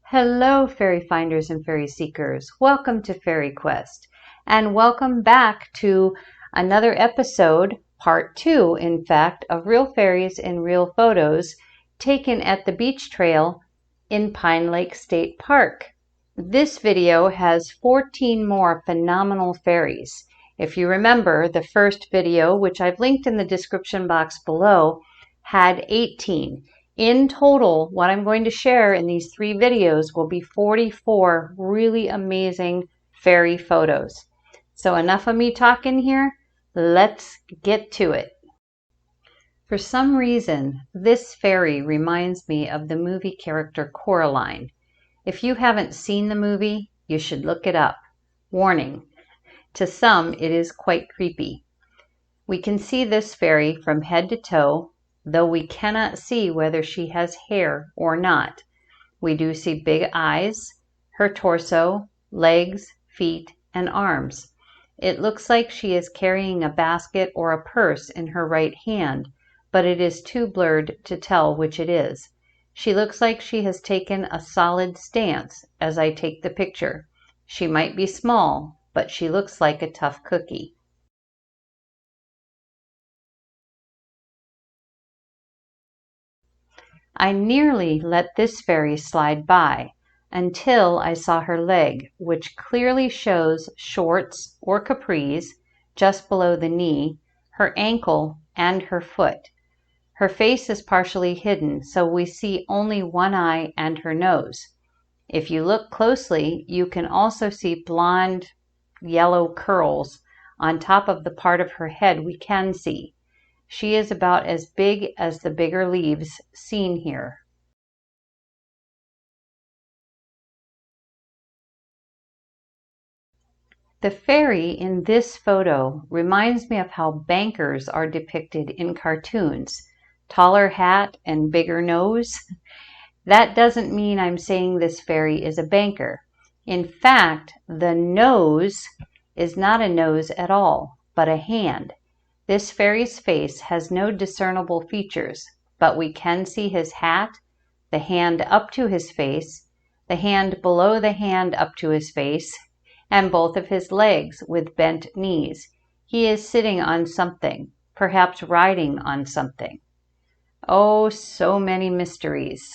Hello, fairy finders and fairy seekers. Welcome to FaerieQuest, and welcome back to another episode, part 2, in fact, of Real Fairies in Real Photos taken at the beach trail in Pine Lake State Park. This video has 14 more phenomenal fairies. If you remember, the first video, which I've linked in the description box below, had 18. In total, what I'm going to share in these 3 videos will be 44 really amazing fairy photos. So enough of me talking here, let's get to it. For some reason, this fairy reminds me of the movie character Coraline. If you haven't seen the movie, you should look it up. Warning, to some it is quite creepy. We can see this fairy from head to toe, though we cannot see whether she has hair or not. We do see big eyes, her torso, legs, feet, and arms. It looks like she is carrying a basket or a purse in her right hand, but it is too blurred to tell which it is. She looks like she has taken a solid stance as I take the picture. She might be small, but she looks like a tough cookie. I nearly let this fairy slide by until I saw her leg, which clearly shows shorts or capris just below the knee, her ankle, and her foot. Her face is partially hidden, so we see only one eye and her nose. If you look closely, you can also see blonde yellow curls on top of the part of her head we can see. She is about as big as the bigger leaves seen here. The fairy in this photo reminds me of how bankers are depicted in cartoons. Taller hat and bigger nose. That doesn't mean I'm saying this fairy is a banker. In fact, the nose is not a nose at all, but a hand. This fairy's face has no discernible features, but we can see his hat, the hand up to his face, the hand below the hand up to his face, and both of his legs with bent knees. He is sitting on something, perhaps riding on something. Oh, so many mysteries.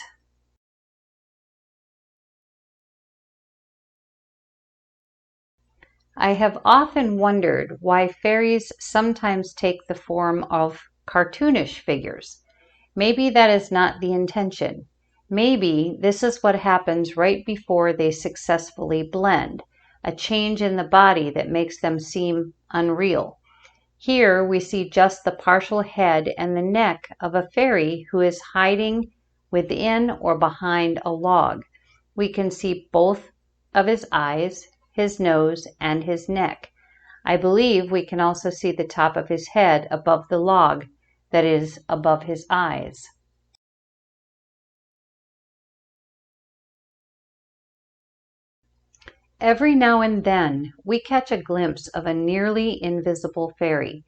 I have often wondered why fairies sometimes take the form of cartoonish figures. Maybe that is not the intention. Maybe this is what happens right before they successfully blend, a change in the body that makes them seem unreal. Here we see just the partial head and the neck of a fairy who is hiding within or behind a log. We can see both of his eyes, his nose, and his neck. I believe we can also see the top of his head above the log that is above his eyes. Every now and then, we catch a glimpse of a nearly invisible fairy.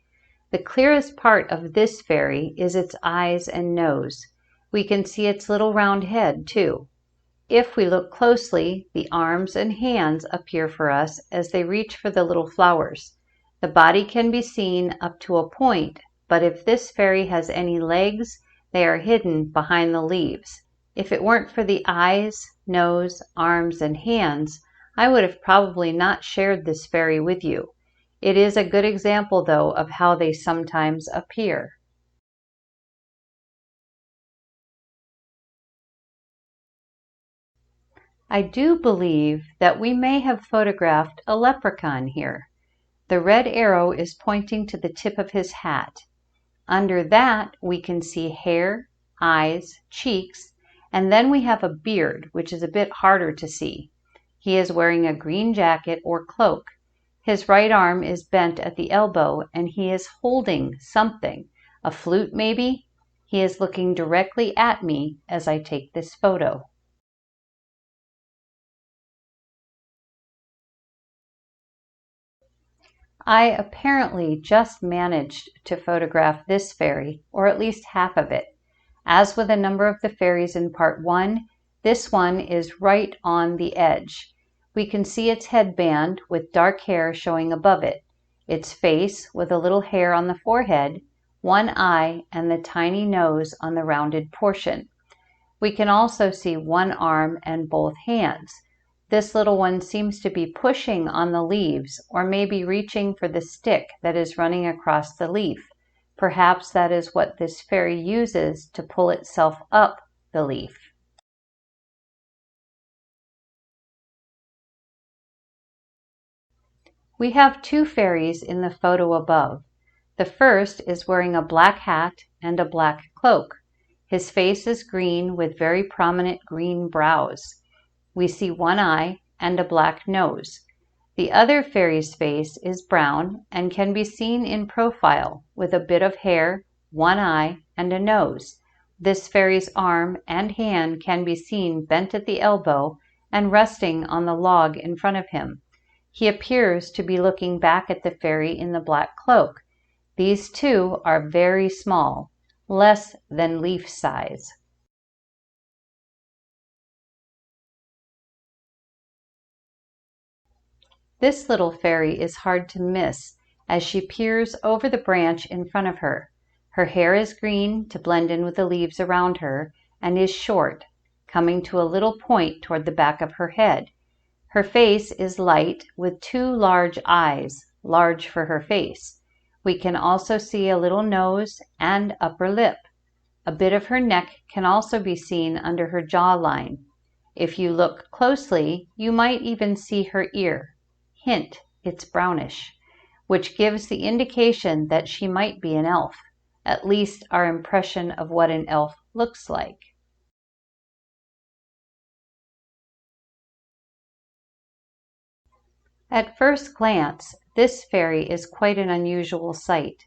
The clearest part of this fairy is its eyes and nose. We can see its little round head, too. If we look closely, the arms and hands appear for us as they reach for the little flowers. The body can be seen up to a point, but if this fairy has any legs, they are hidden behind the leaves. If it weren't for the eyes, nose, arms, and hands, I would have probably not shared this fairy with you. It is a good example, though, of how they sometimes appear. I do believe that we may have photographed a leprechaun here. The red arrow is pointing to the tip of his hat. Under that, we can see hair, eyes, cheeks, and then we have a beard, which is a bit harder to see. He is wearing a green jacket or cloak. His right arm is bent at the elbow, and he is holding something. A flute, maybe? He is looking directly at me as I take this photo. I apparently just managed to photograph this fairy, or at least half of it. As with a number of the fairies in part 1, this one is right on the edge. We can see its headband with dark hair showing above it, its face with a little hair on the forehead, one eye, and the tiny nose on the rounded portion. We can also see one arm and both hands. This little one seems to be pushing on the leaves, or maybe reaching for the stick that is running across the leaf. Perhaps that is what this fairy uses to pull itself up the leaf. We have two fairies in the photo above. The first is wearing a black hat and a black cloak. His face is green with very prominent green brows. We see one eye and a black nose. The other fairy's face is brown and can be seen in profile with a bit of hair, one eye, and a nose. This fairy's arm and hand can be seen bent at the elbow and resting on the log in front of him. He appears to be looking back at the fairy in the black cloak. These two are very small, less than leaf size. This little fairy is hard to miss as she peers over the branch in front of her. Her hair is green to blend in with the leaves around her and is short, coming to a little point toward the back of her head. Her face is light with two large eyes, large for her face. We can also see a little nose and upper lip. A bit of her neck can also be seen under her jawline. If you look closely, you might even see her ear. Hint, it's brownish, which gives the indication that she might be an elf, at least our impression of what an elf looks like. At first glance, this fairy is quite an unusual sight.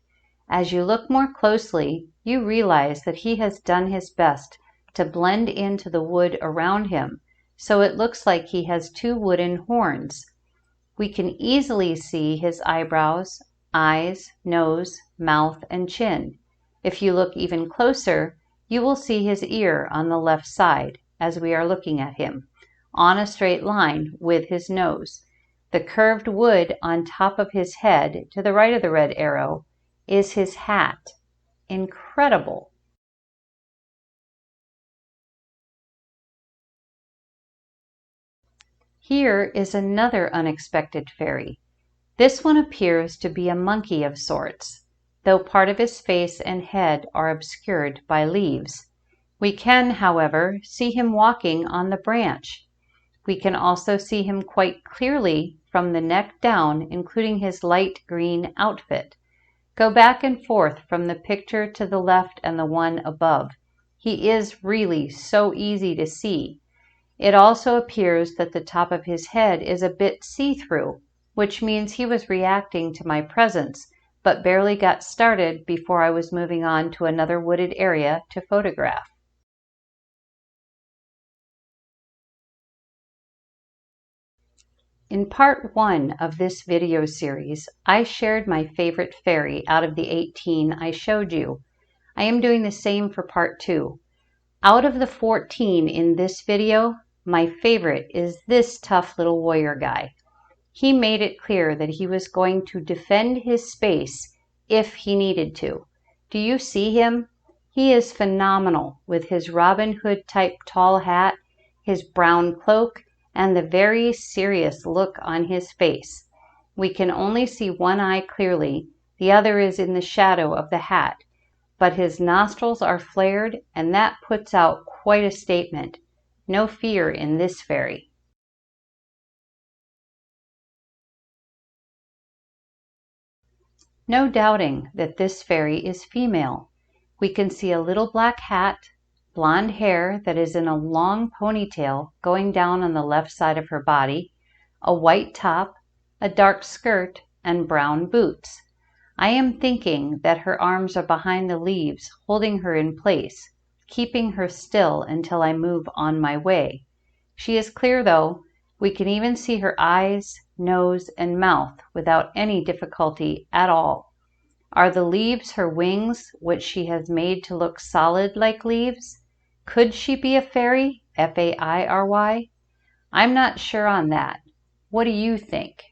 As you look more closely, you realize that he has done his best to blend into the wood around him, so it looks like he has two wooden horns. We can easily see his eyebrows, eyes, nose, mouth, and chin. If you look even closer, you will see his ear on the left side as we are looking at him, on a straight line with his nose. The curved wood on top of his head, to the right of the red arrow, is his hat. Incredible! Here is another unexpected fairy. This one appears to be a monkey of sorts, though part of his face and head are obscured by leaves. We can, however, see him walking on the branch. We can also see him quite clearly from the neck down, including his light green outfit. Go back and forth from the picture to the left and the one above. He is really so easy to see. It also appears that the top of his head is a bit see-through, which means he was reacting to my presence, but barely got started before I was moving on to another wooded area to photograph. In part 1 of this video series, I shared my favorite fairy out of the 18 I showed you. I am doing the same for part 2. Out of the 14 in this video, my favorite is this tough little warrior guy. He made it clear that he was going to defend his space if he needed to. Do you see him? He is phenomenal with his Robin Hood type tall hat, his brown cloak, and the very serious look on his face. We can only see one eye clearly, the other is in the shadow of the hat, but his nostrils are flared and that puts out quite a statement. No fear in this fairy. No doubting that this fairy is female. We can see a little black hat, blonde hair that is in a long ponytail going down on the left side of her body, a white top, a dark skirt, and brown boots. I am thinking that her arms are behind the leaves holding her in place, keeping her still until I move on my way. She is clear though. We can even see her eyes, nose, and mouth without any difficulty at all. Are the leaves her wings, which she has made to look solid like leaves? Could she be a fairy? F-A-I-R-Y? I'm not sure on that. What do you think?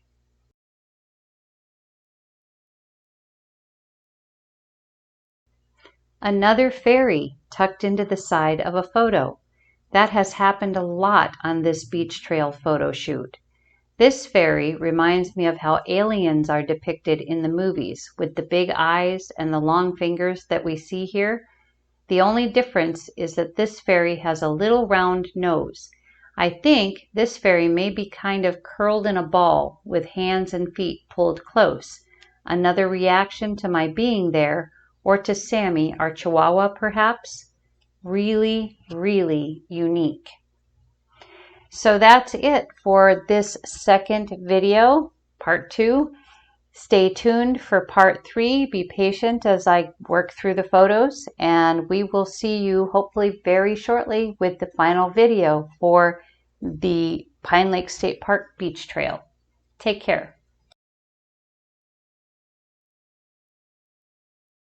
Another fairy tucked into the side of a photo. That has happened a lot on this beach trail photo shoot. This fairy reminds me of how aliens are depicted in the movies, with the big eyes and the long fingers that we see here. The only difference is that this fairy has a little round nose. I think this fairy may be kind of curled in a ball with hands and feet pulled close. Another reaction to my being there, or to Sammy, our Chihuahua perhaps. Really, really unique. So that's it for this second video, part 2. Stay tuned for part 3. Be patient as I work through the photos, and we will see you hopefully very shortly with the final video for the Pine Lake State Park Beach Trail. Take care.